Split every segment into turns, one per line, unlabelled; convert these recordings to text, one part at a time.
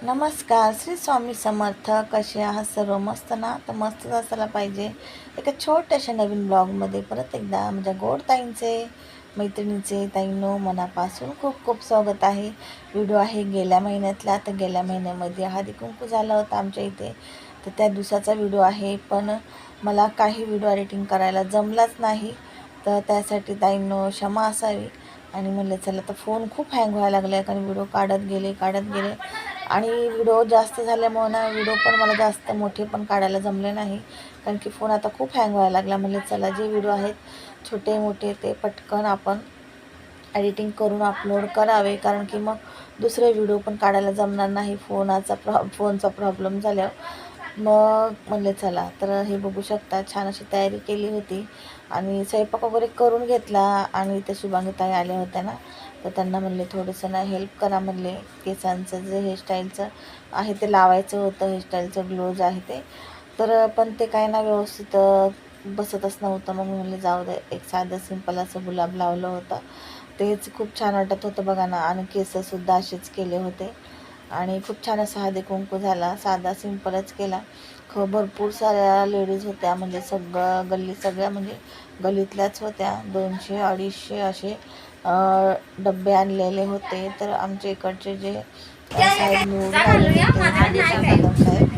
नमस्कार. श्री स्वामी समर्थ. कसे आहात सर्व? मस्त ना? तर मस्तच असायला पाहिजे. एका छोट्याशा नवीन ब्लॉगमध्ये परत एकदा माझ्या गोड ताईंचे, मैत्रिणीचे, ताईंनो मनापासून खूप खूप स्वागत आहे. व्हिडिओ आहे गेल्या महिन्यातला. तर गेल्या महिन्यामध्ये हळदी-कुंकू झाला होता आमच्या इथे, तर त्या दिवसाचा व्हिडिओ आहे. पण मला काही व्हिडिओ एडिटिंग करायला जमलाच नाही, तर त्यासाठी ताईंनो क्षमा असावी. आणि म्हणलं चला, तर फोन खूप हँग व्हायला लागला आहे, कारण व्हिडिओ काढत गेले आणि व्हिडिओ जास्त झाल्यामुळे ना व्हिडिओ पण मला जास्त मोठे पण काढायला जमले नाही, कारण की फोन आता खूप हँग व्हायला लागला. म्हणले चला, जे व्हिडिओ आहेत छोटे मोठे ते पटकन आपण एडिटिंग करून अपलोड करावे, कारण की मग दुसरे व्हिडिओ पण काढायला जमणार नाही फोनचा प्रॉब्लेम झाल्यावर. मग म्हणले चला, तर हे बघू शकता छान अशी तयारी केली होती आणि स्वयंपाक वगैरे करून घेतला. आणि त्या शुभांगीताई आल्या होत्या ना, तर त्यांना म्हणले थोडंसं ना हेल्प करा, म्हणले केसांचं जे हेअरस्टाईलचं आहे ते लावायचं होतं, हेअरस्टाईलचं ग्लोज आहे ते, तर पण ते काय ना व्यवस्थित बसतच नव्हतं. मग मी म्हणले जाऊ दे, एक साधं सिंपल असं गुलाब लावलं होतं, तेच खूप छान वाटत होतं बघा ना. आणि केससुद्धा असेच केले होते आणि खूप छान असा हळदी कुंकू झाला. साधा सिंपलच केला. भरपूर साऱ्या लेडीज होत्या, म्हणजे सगळ्या म्हणजे गल्लीतल्याच होत्या. 200-250 असे डब्बे आणलेले होते. तर आमच्या इकडचे जे साहेब निवडून आले होते, कदम साहेब,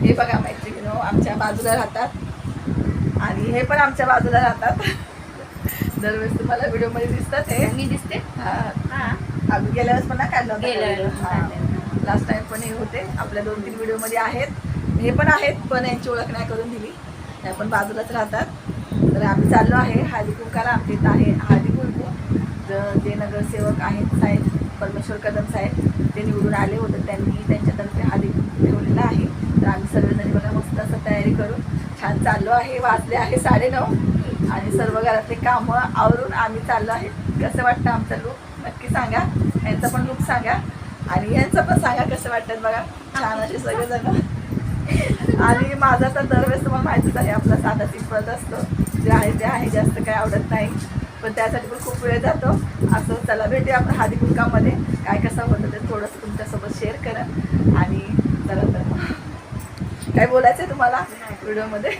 हे बघा मैत्रिणीनो, आमच्या बाजूला राहतात आणि हे पण आमच्या बाजूला राहतात. दरवेळेस तुम्हाला व्हिडिओमध्ये दिसतात. हे
मी दिसते.
आम्ही गेल्या वेळेस पण ना काढलं होतं. लास्ट टाइम पण हे होते आपल्या 2-3 व्हिडिओमध्ये आहेत. हे पण आहेत, पण यांची ओळख नाही करून दिली. हे पण बाजूलाच राहतात. तर आम्ही चाललो आहे हळदी कुंकाला. आमच्या इथं आहे हळदी कुंकू. जे नगरसेवक आहेत साहेब परमेश्वर कदम साहेब, ते निवडून आले होते, त्यांनी त्यांच्यातर्फे हळदी कुंकू ठेवलेला आहे. तर आम्ही सर्वजणी बघा मस्त असं तयारी करून छान चाललो आहे. वाजले आहे 9:30 आणि सर्व घरातले कामं आवरून आम्ही चाललो आहे. कसं वाटतं आमचा लुक नक्की सांगा. यांचा पण लुक सांगा आणि यांचं पण सांगा कसं वाटतं. बघा छान असे सगळेजण. आणि माझा तर दरवेळेस तुम्हाला माहितीच आहे, आपला साधा सिंपलच असतो. जे आहे ते आहे, जास्त काही आवडत नाही, पण त्यासाठी पण खूप वेळ जातो. असं चला भेटूया आपण हळदी कुंकामध्ये. काय कसं होतं ते थोडंसं तुमच्यासोबत शेअर करा. आणि चला, तर काय बोलायचं आहे तुम्हाला व्हिडिओमध्ये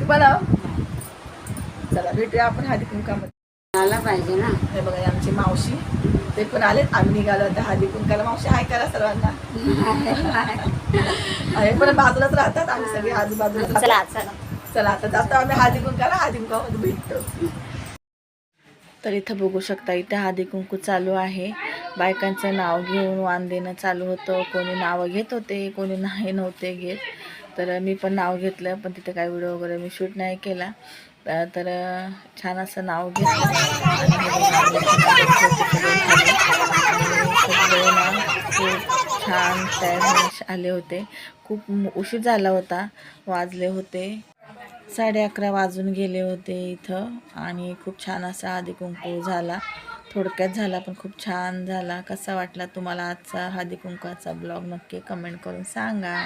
तुम्हाला? चला भेटूया आपण हळदी कुंकामध्ये.
आला पाहिजे ना.
हे बघा आमची मावशी, ते पण आलेत. आम्ही निघालो होतो हळदी कुंकाला. मावशी हाय करा सर्वांना. आहे पण बाजूलाच राहतात, आम्ही सगळे आजूबाजूला. चला आता जातो आम्ही हळदी कुंकाला. हळदी कुंकामध्ये भेटतो.
तर इथं बघू शकता, इथे हळदी कुंकू चालू आहे. बायकांचं नाव घेऊन वाण देणं चालू होतं. कोणी नावं घेत होते, कोणी नव्हते घेत. तर मी पण नाव घेतलं, पण तिथे काही व्हिडिओ वगैरे मी शूट नाही केला. तर छान असं नाव घेतलं. आणि हे बघा, आम्ही इथे नगरसेवक सगळे झाले आणि सगळे ना खूप छान तयार होऊन आले होते. खूप उशीर झाला होता, वाजले होते 11:30 वाजून गेले होते इथं. आणि खूप छान असा हळदी कुंकू झाला. थोडक्यात झाला, पण खूप छान झाला. कसा वाटला तुम्हाला आजचा हळदी कुंकवाचा ब्लॉग नक्की कमेंट करून सांगा.